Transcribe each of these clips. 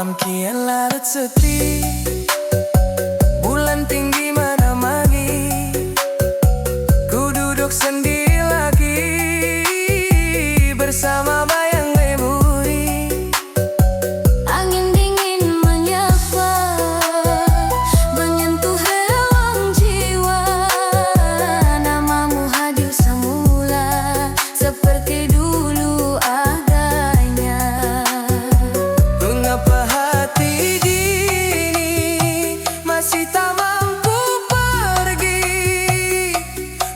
Malam kian larut sepi, bulan tinggi menemani. Ku duduk sendiri lagi bersama bayang memori. Angin dingin menyapa, menyentuh relung jiwa. Namamu hadir semula, seperti dulu adanya. Mengapa hati gini masih tak mampu pergi,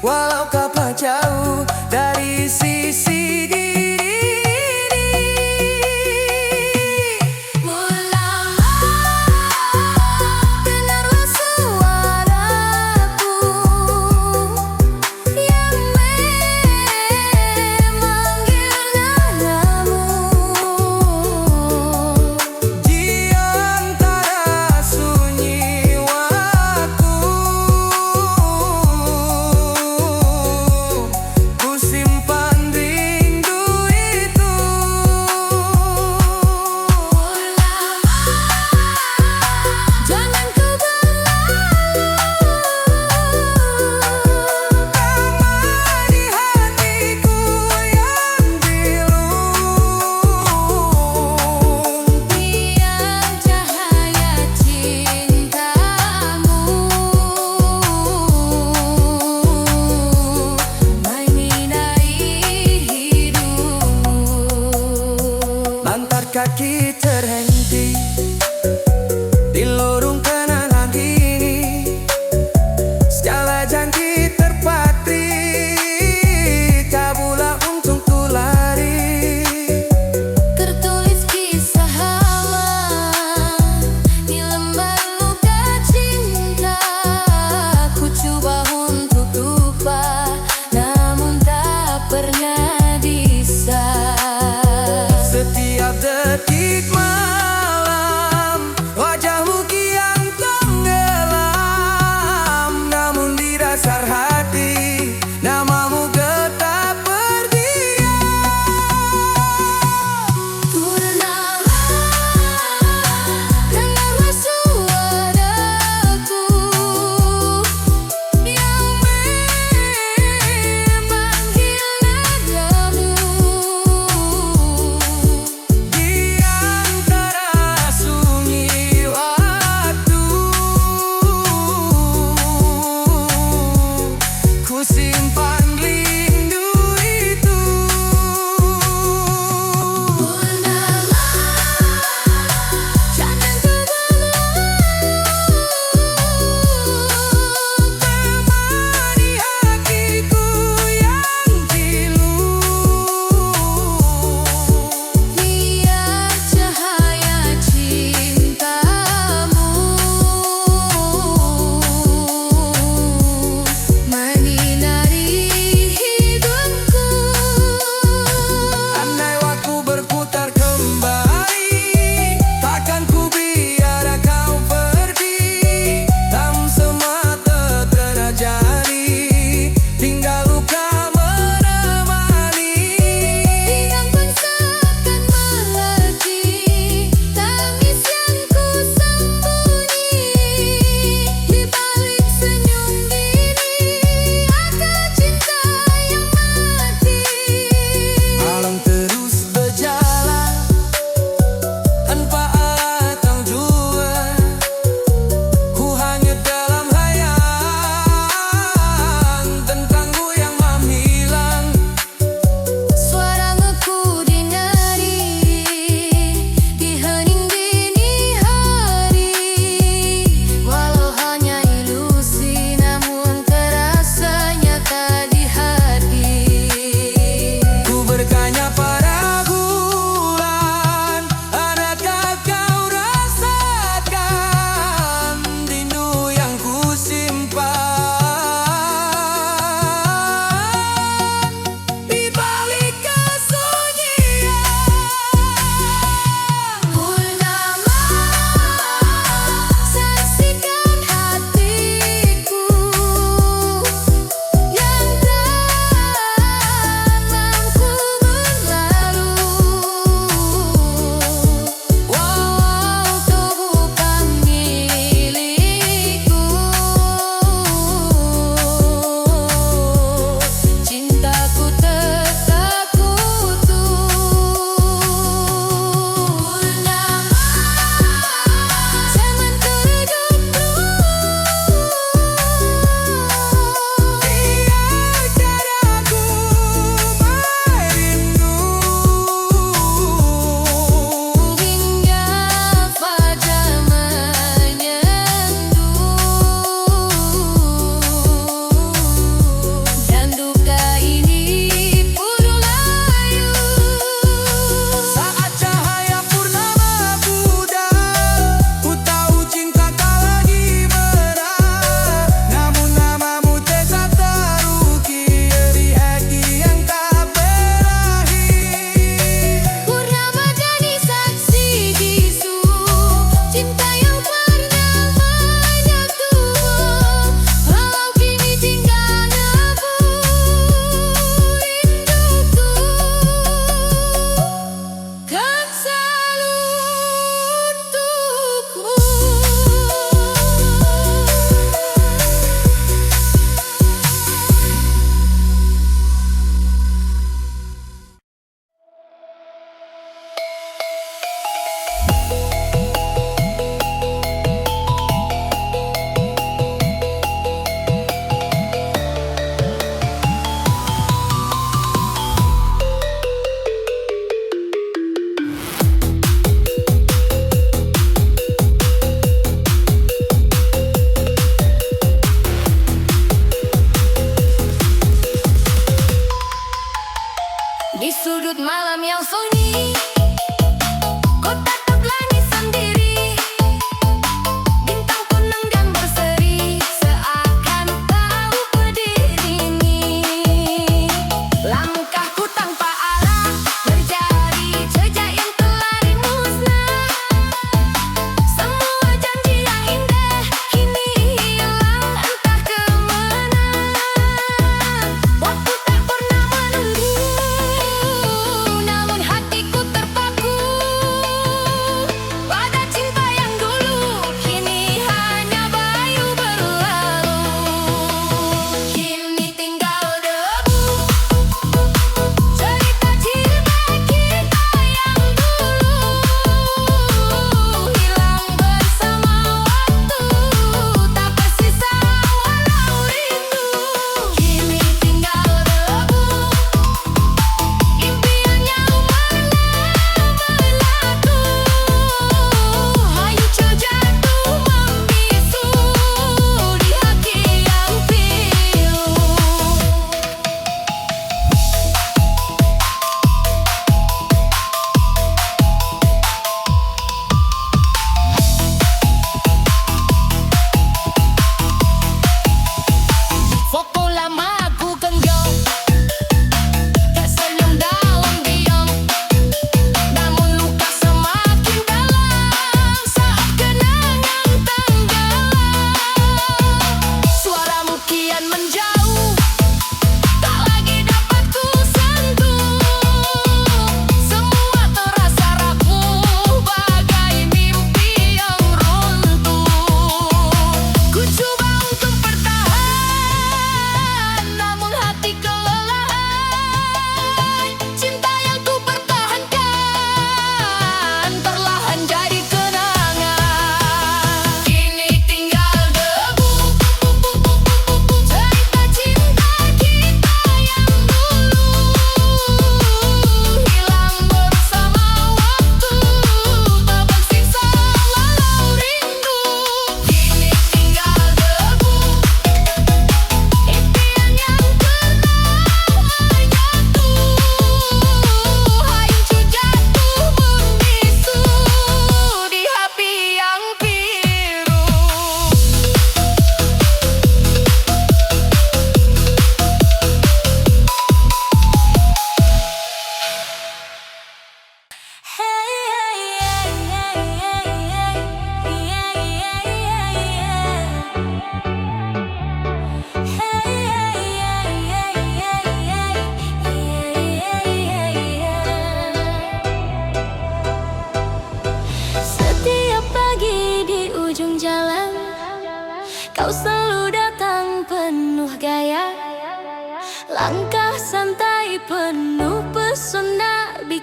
walau kapan jauh dari sisi diri ini. Mulailah dengarlah suaraku yang memanggil namamu. Di antara sunyi waktu, ku simpan rindu itu. Jangan kau berlalu, Temani hatiku yang pilu. biar cahaya cintamu menyinari hidupmu. Lantar kaki terhenti di lorong kenangan ini, segala janji terpatri, kabulah untuk ku lari. Tertulis kisah lama di lembar luka cinta. Ku coba untuk lupa, namun tak pernah bisa. Setiap detik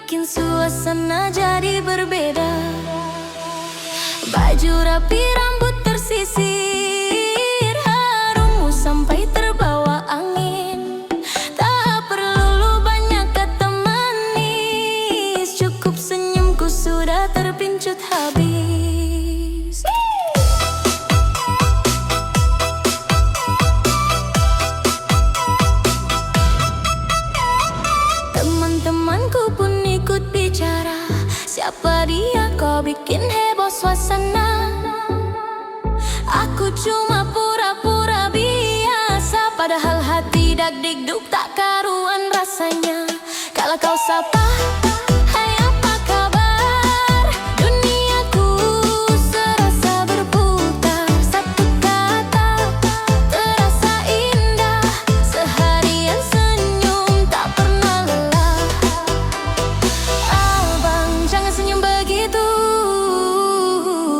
bikin suasana jadi berbeda. Baju rapi, rambut tersisir, harummu sampai terbawa angin. Tak perlu banyak kata manis, cukup senyumku sudah terpincut habis. Teman-temanku pun ikut bicara, siapa dia kau bikin heboh suasana. Aku cuma pura-pura biasa, padahal hati dak-dik-duk tak karuan rasanya. Kalau kau sapa, hai apa kabar, duniaku serasa berputar. Satu kata terasa indah, seharian senyum tak pernah lelah. Abang jangan senyum begitu,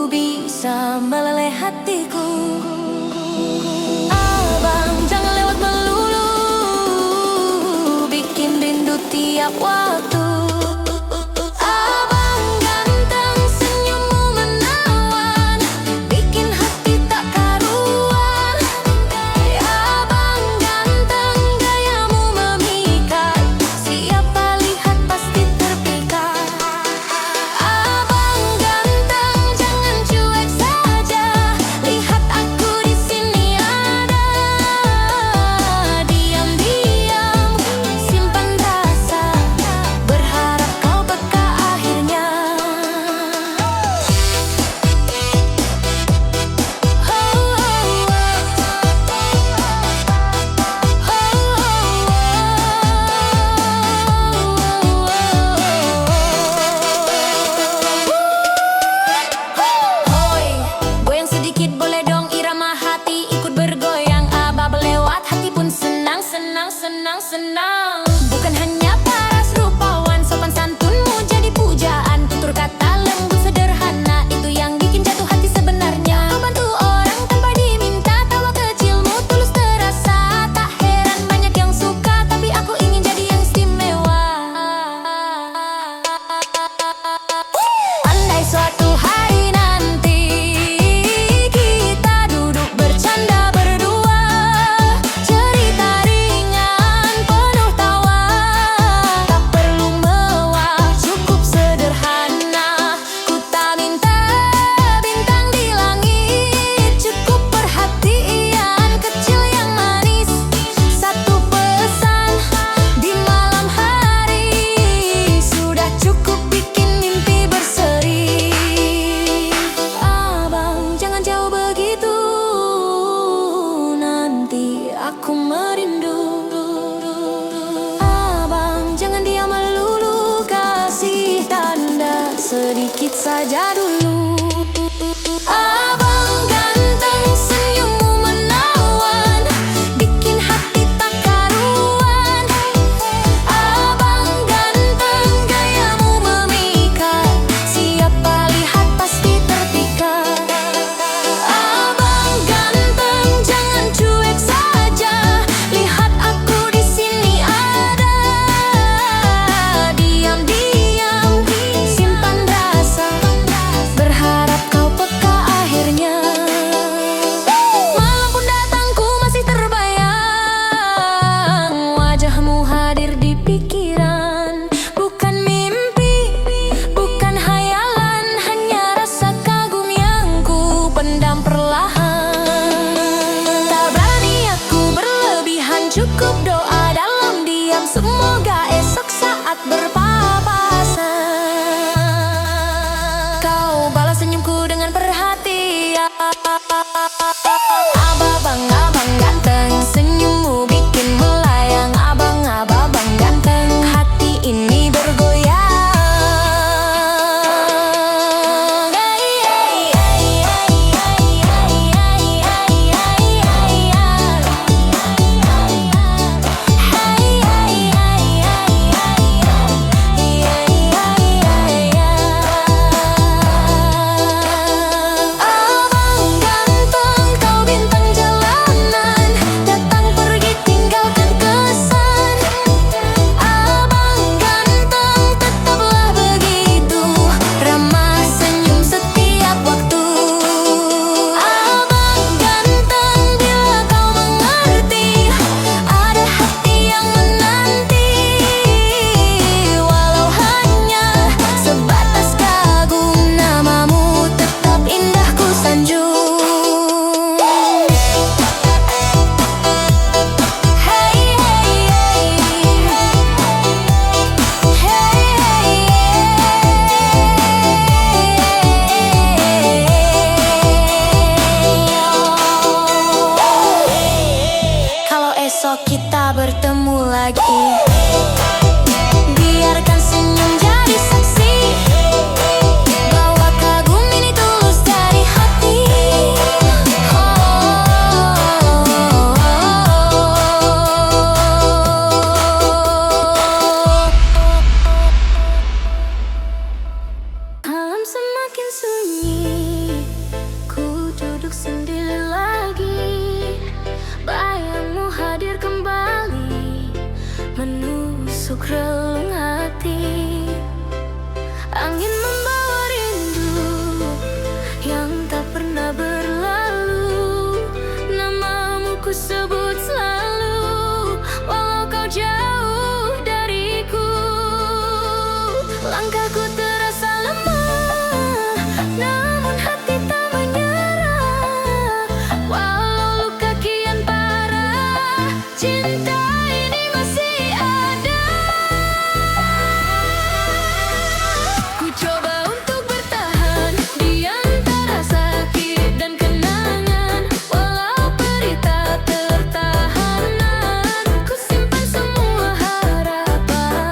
bisa meleleh hatiku. Abang jangan lewat melulu, bikin rindu tiap waktu. Abang ganteng, senyummu menawan, bikin hati tak karuan. Abang ganteng, gayamu memikat, siapa lihat pasti terpikat. Abang ganteng, jangan cuek saja, lihat aku di sini ada. Diam-diam simpan rasa, berharap kau peka akhirnya. Hoi, goyang sedikit boleh dong, irama hati ikut bergoyang. Abah berlewat, hati pun senang, senang, senang, senang. Bukan hanya paras rupawan, sopan santunmu jadi pujaan. Tutur kata lembut sederhana, itu yang bikin jatuh hati sebenarnya. Kau bantu orang tanpa diminta, tawa kecilmu tulus terasa. Tak heran banyak yang suka, tapi aku ingin jadi yang istimewa. Andai suatu hari nanti kita duduk bercanda berdua, cerita ringan penuh tawa, tak perlu mewah, cukup sederhana. Ku tak minta bintang di langit, cukup perhatian kecil yang manis. Satu pesan di malam hari, sudah cukup bikin mimpi berseri. Abang jangan jauh begitu, nanti aku merindu. Abang jangan diam melulu, kasih tanda sedikit saja dulu. Abang ganteng, senyummu menawan, bikin hati tak karuan. Abang ganteng, gayamu memikat, siapa lihat pasti terpikat. Abang ganteng, jangan cuek saja, lihat aku di sini ada. Diam-diam simpan rasa, berharap kau peka akhirnya. Malam pun datang, ku masih terbayang, wajahmu hadir di pikiran. Bukan mimpi, bukan hayalan, hanya rasa kagum yang ku pendam perlahan. Tak berani aku berlebihan, cukup doa dalam diam, semoga esok saat berpapasan kau balas senyumku dengan perhatian. Abang ganteng, senyummu bikin melayang. Abang ganteng, hati ini bergoyang. makin sunyi, ku duduk sendiri lagi. Bayangmu hadir kembali, menusuk relung hati. Angin membawa rindu yang tak pernah berlalu. Namamu ku sebut selalu, walau kau jauh dariku. Langkahku terasa lemah, namun hati tak menyerah. Walau luka kian parah, cinta ini masih ada. Ku coba untuk bertahan di antara sakit dan kenangan. Walau perih tak tertahanan, ku simpan semua harapan.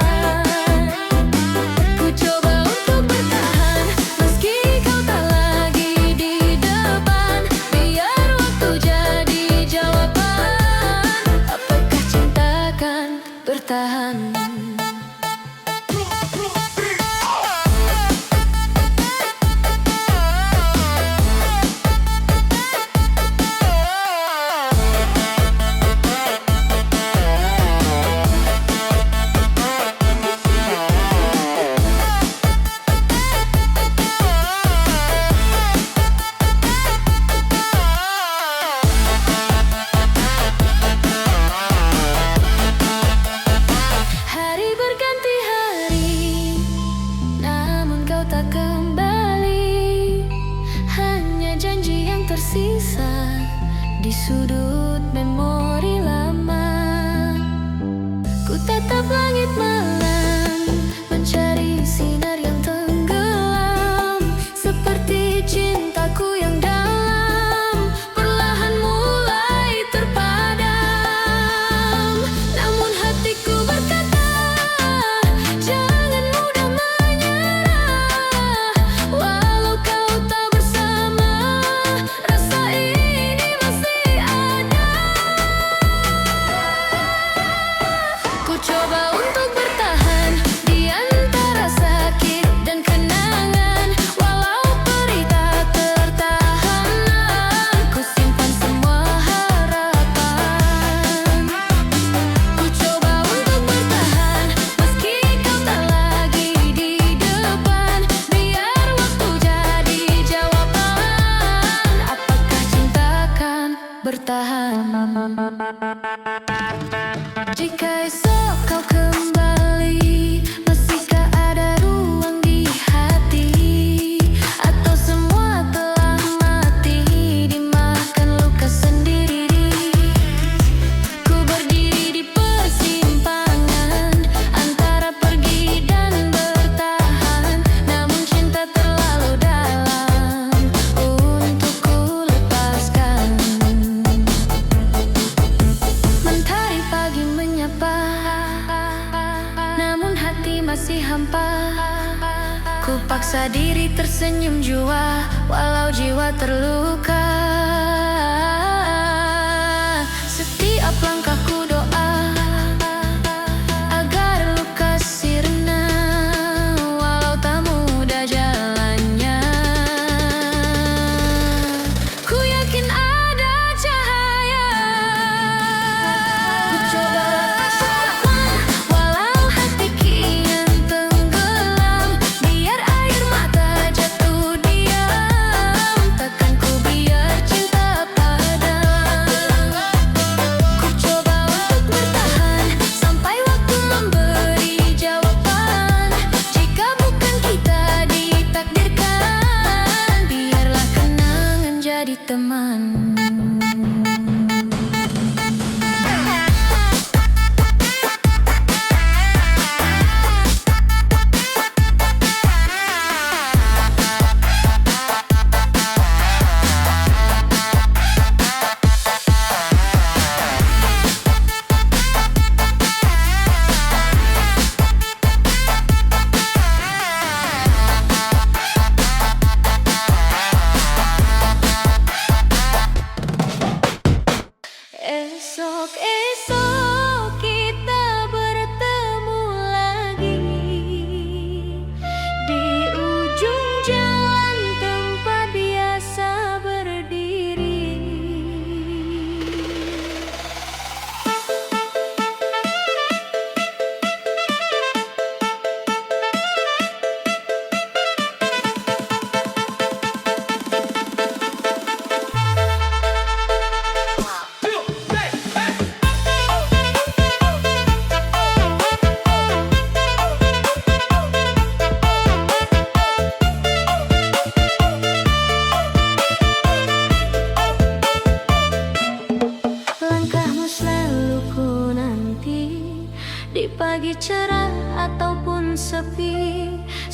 Ku coba untuk bertahan meski kau tak lagi di depan. Biar waktu jadi jawaban, apakah cinta akan bertahan? Hari berganti hari, namun kau tak kembali. Hanya janji yang tersisa di sudut memori lama. Ku tatap langit malam, mencari sinar yang tenggelam. Seperti cintaku yang dalam, perlahan mulai terpadam. Namun hatiku berkata, jangan mudah menyerah. Walau kau tak bersama, rasa ini masih ada. Ku coba untuk bertahan di antara sakit dan kenangan. Walau perih tak tertahanan, ku simpan semua harapan. Ku coba untuk bertahan meski kau tak lagi di depan. Biar waktu jadi jawaban, apakah cinta akan bertahan? Jika esok kau kembali, masihkah ada ruang di hati? Atau semua telah mati, dimakan luka sendiri? Ku berdiri di persimpangan antara pergi dan bertahan. Namun cinta terlalu dalam untuk ku lepaskan. Mentari pagi menyapa, namun hati masih hampa. Ku paksa diri tersenyum jua, walau jiwa terluka. Setiap langkahku doa agar luka sirna, walau tak mudah jalannya. Ku yakin ada cahaya. Ku coba lepaskan, walau hati kian tenggelam. Biar air mata jatuh diam, takkan ku biar cinta padam. Ku coba untuk bertahan sampai waktu memberi jawaban. Jika bukan kita ditakdirkan, biarlah kenangan jadi teman. Esok-esok kita bertemu lagi di ujung jalan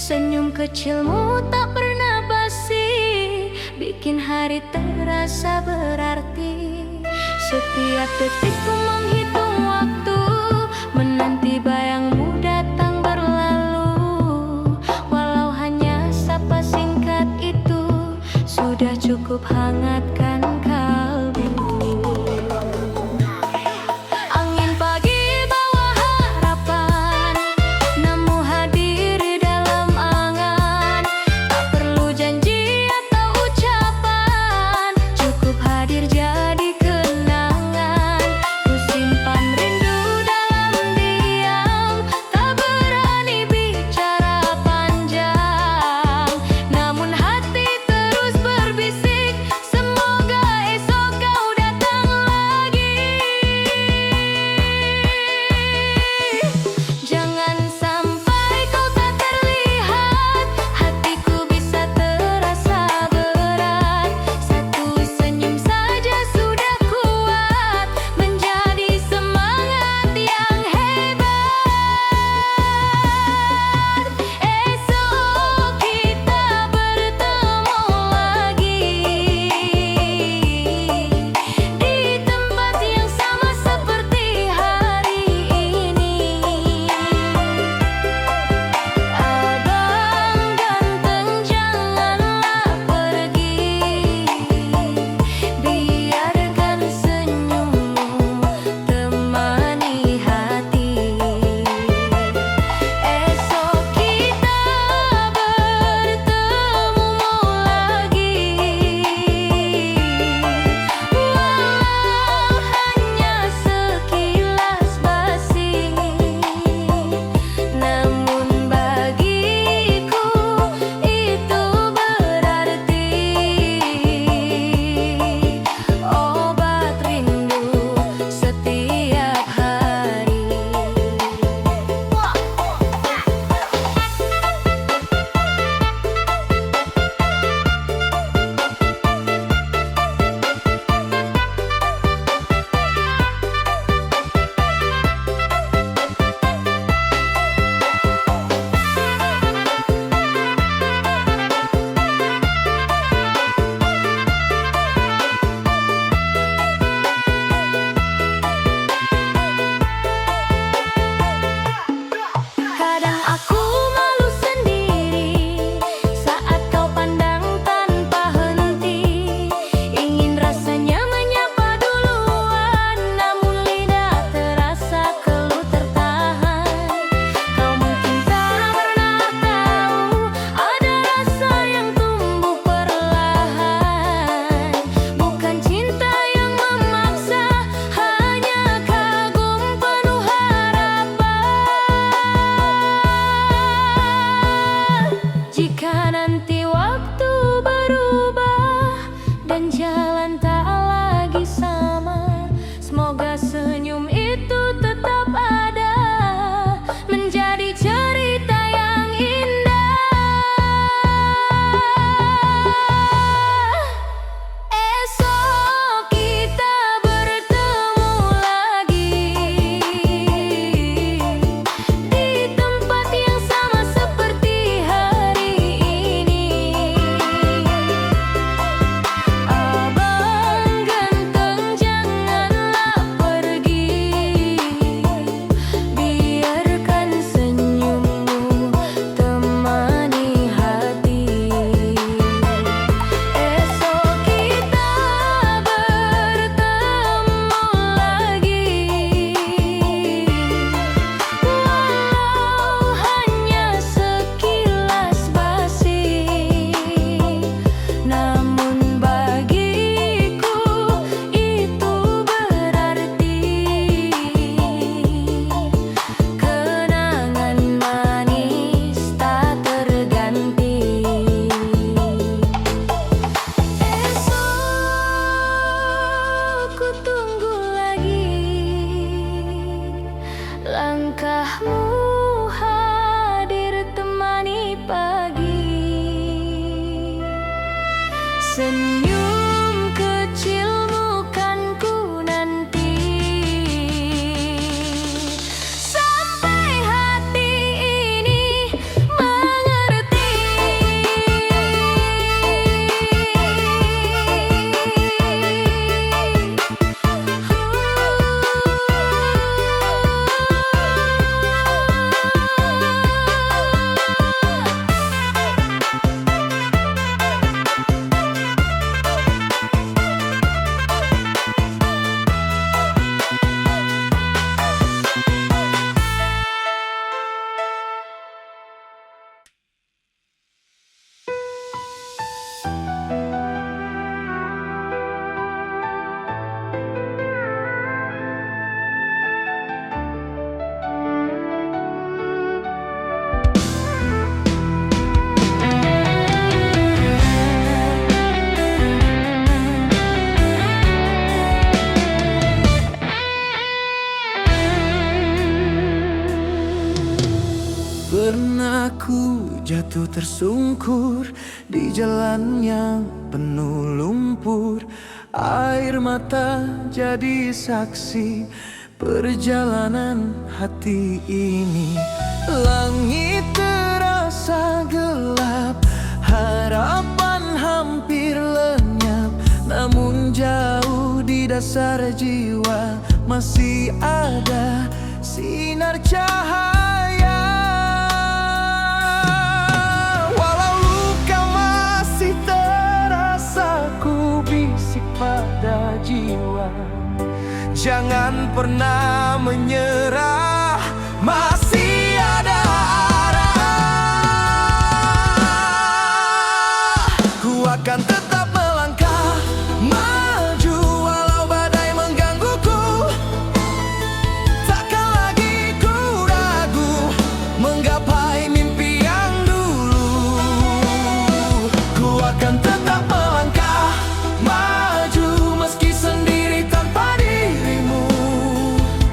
Senyum kecilmu tak pernah basi, bikin hari terasa berarti. Setiap detikku menghitung waktu, menanti bayangmu datang berlalu. Walau hanya sapa singkat itu, sudah cukup hangatkan kalbu. Angin pagi bawa harapan, namu hadir dalam angan. Tak perlu janji atau ucapan, cukup hadir jadi kenangan. Ku simpan rindu dalam diam, tak berani bicara panjang. Namun hati terus berbisik, semoga esok kau datang lagi. Jangan sampai kau tak terlihat, hatiku bisa terasa berat. Satu senyum saja sudah kuat, menjadi semangat yang hebat. Esok kita bertemu lagi, di tempat yang sama seperti hari ini. Abang ganteng, janganlah pergi, biarkan senyummu temani hati. Esok kita bertemu lagi, walau hanya sekilas basi. Namun bagiku itu berarti obat rindu setiap hari. Kadang aku malu sendiri saat kau pandang tanpa henti. Ingin rasanya menyapa duluan, namun lidah terasa keluh tertahan. Kau mungkin tak pernah tahu, ada rasa yang tumbuh perlahan. Bukan cinta yang memaksa, hanya kagum penuh harapan. Jika nanti waktu berubah dan jalan tak lagi sama, semoga senyum itu tetap ada, menjadi cerita yang indah. Esok kita bertemu lagi, di tempat yang sama seperti hari ini. Abang ganteng, janganlah pergi, biarkan senyummu temani hati. Esok kita bertemu lagi, walau hanya sekilas basi. Namun bagiku itu berarti kenangan manis tak terganti. Esok ku tunggu lagi, langkahmu hadir temani pagi. Senyum kecilmu kan ku nanti, sampai hati ini mengerti. tersungkur di jalan yang penuh lumpur. Air mata jadi saksi perjalanan hati ini. Langit terasa gelap, harapan hampir lenyap. Namun jauh di dasar jiwa masih ada sinar cahaya. Walau luka masih terasa, ku bisik pada jiwa, jangan pernah menyerah, masih ada arah. Ku akan tetap melangkah maju walau badai menggangguku. Takkan lagi ku ragu menggapai mimpi yang dulu. Ku akan tetap melangkah maju meski sendiri tanpa dirimu.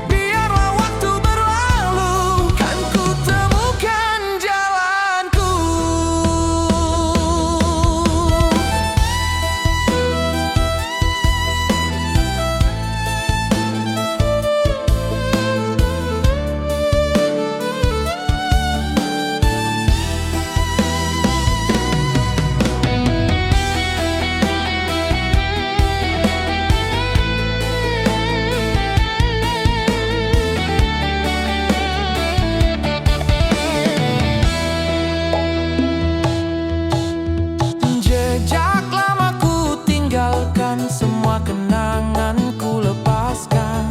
Biarlah waktu berlalu, kan ku temukan jalanku. Jejak lama ku tinggalkan, semua kenangan ku lepaskan.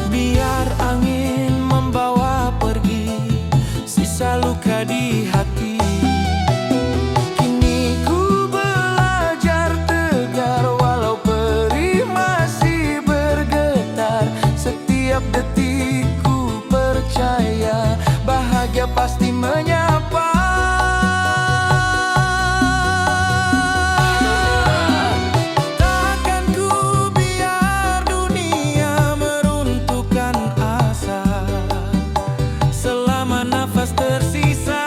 Biar angin membawa pergi sisa luka di hati. Kini ku belajar tegar walau perih masih bergetar. Setiap detik ku percaya bahagia pasti menyapa. Takkan ku biar dunia meruntuhkan asa. Selama nafas tersisa,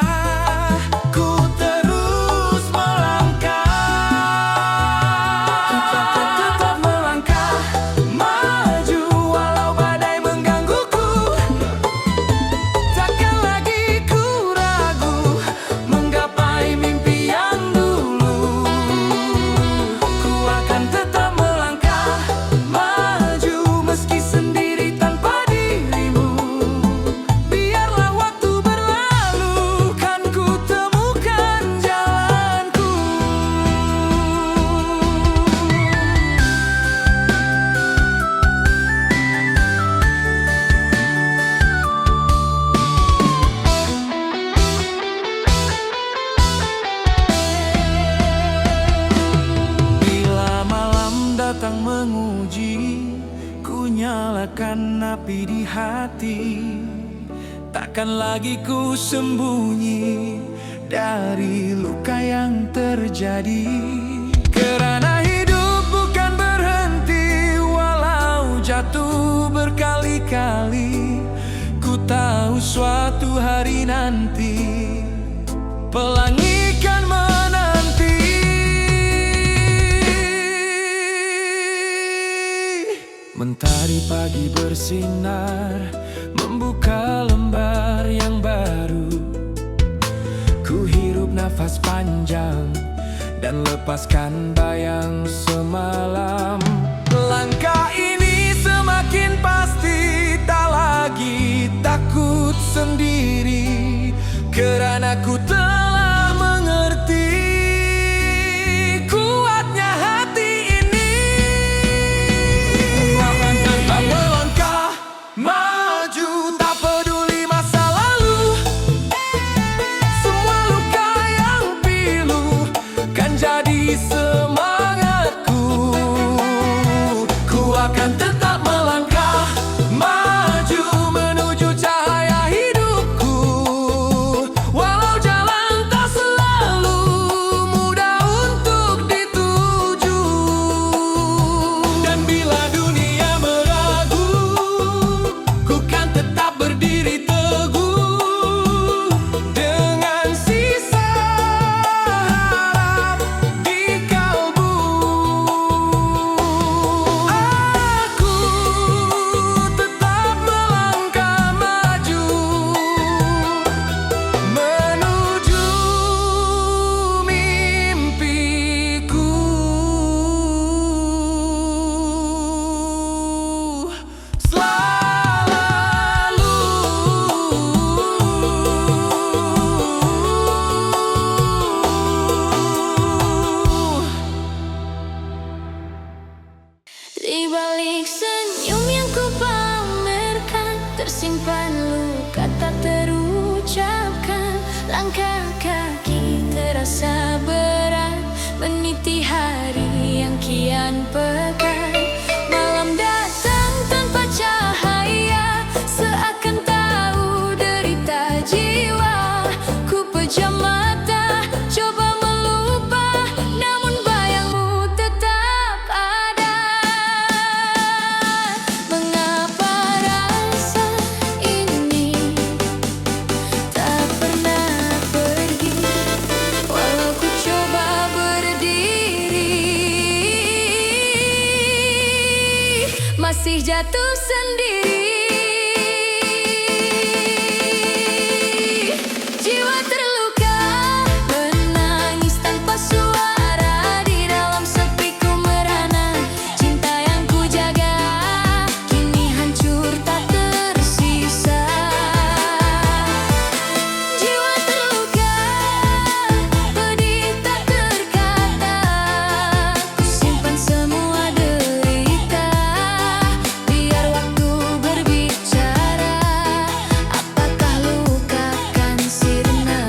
ku terus melangkah. Ku akan tetap melangkah maju walau badai menggangguku. Takkan lagi ku ragu menggapai mimpi yang dulu. Ku akan tetap melangkah maju meski sendiri tanpa dirimu. Biarlah waktu berlalu, kan ku temukan jalanku. Bila malam datang menguji, ku nyalakan api di hati. Takkan lagi ku sembunyi dari luka yang terjadi. Kerana hidup bukan berhenti walau jatuh berkali-kali. Ku tahu suatu hari nanti pelangi kan menanti. Mentari pagi bersinar membuka lembar yang baru. Ku hirup nafas panjang dan lepaskan bayang semalam. Langkah ini semakin pasti, tak lagi takut sendiri. Kerana ku telah mengerti kuatnya hati ini. Ku akan tetap melangkah maju, tak peduli masa lalu. Semua luka yang pilu kan jadi semangatku. Ku akan tetap melangkah maju menuju cahaya hidupku. Walau jalan tak selalu mudah untuk dituju. Dan bila dunia meragu, ku kan tetap berdiri teguh. Dengan sisa simpan luka tak terucapkan. Langkah kaki terasa berat meniti hari yang kian pekat. Malam datang tanpa cahaya, seakan tahu derita jiwa. Ku pejam mata, coba melupa, namun bayangmu tetap ada. Mengapa rasa ini tak pernah pergi, walau ku coba berdiri, masih jatuh sendiri. Jiwa terluka, menangis tanpa suara. Di dalam sepi ku merana, cinta yang ku jaga kini hancur tak tersisa. Jiwa terluka, pedih tak terkata. Ku simpan semua derita, biar waktu berbicara. Apakah luka kan sirna?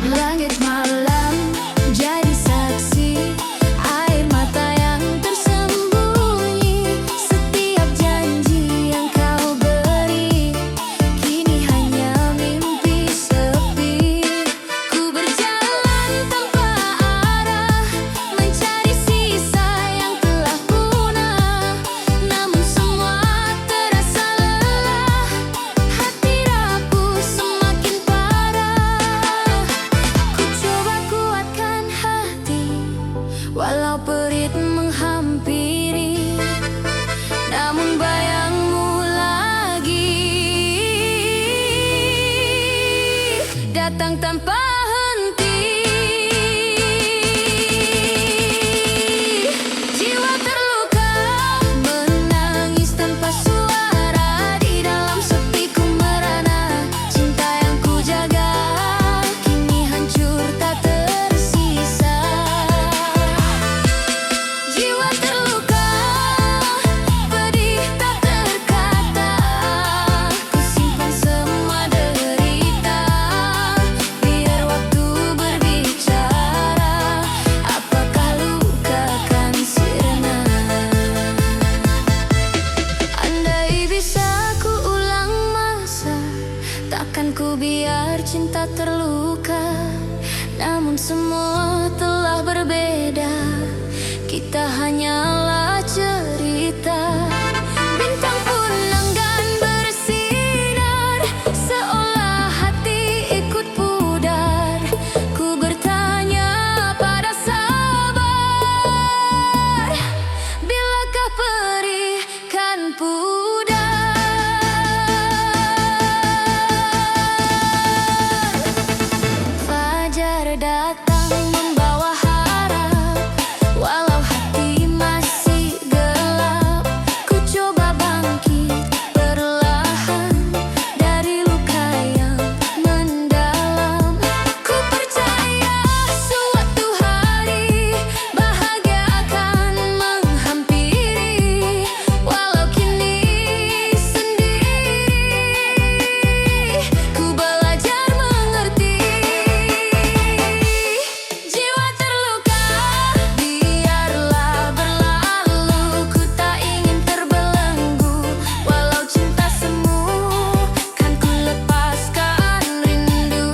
Langit malam jadi saksi, air mata yang tersembunyi. Setiap janji yang kau beri kini hanya mimpi sepi. Ku berjalan tanpa arah, mencari sisa yang telah punah. Namun semua terasa lelah, hati rapuh semakin parah. Ku coba kuatkan hati, walau perit menghampiri, namun bayangmu lagi datang tanpa henti. Jiwa terluka, menangis tanpa suara. Di dalam sepi ku merana, cinta yang ku jaga kini hancur tak tersisa. Jiwa terluka, pedih tak terkata. Ku simpan semua derita, biar waktu berbicara. Apakah luka kan sirna? Andai bisa ku ulang masa, takkan ku biar cinta terluka. Namun semua telah berbeda, kita hanyalah cerita. Bintang pun enggan bersinar, seolah hati ikut pudar. Ku bertanya pada sabar, bilakah perih kan pudar? Fajar datang membawa harap, walau hati masih gelap. Ku coba bangkit perlahan dari luka yang mendalam. Ku percaya suatu hari bahagia akan menghampiri, walau kini sendiri. Ku belajar mengerti. Jiwa terluka, biarlah berlalu. Ku tak ingin terbelenggu, walau cinta semu kan ku lepaskan rindu.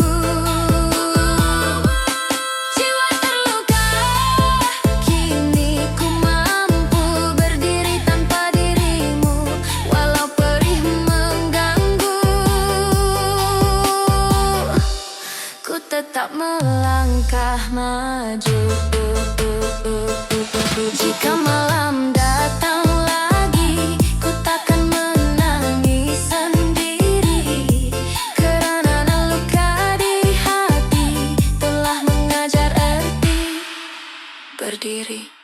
Jiwa terluka, kini ku mampu berdiri tanpa dirimu, walau perih mengganggu. Ku tetap melangkah maju. Jika malam datang lagi, berdiri.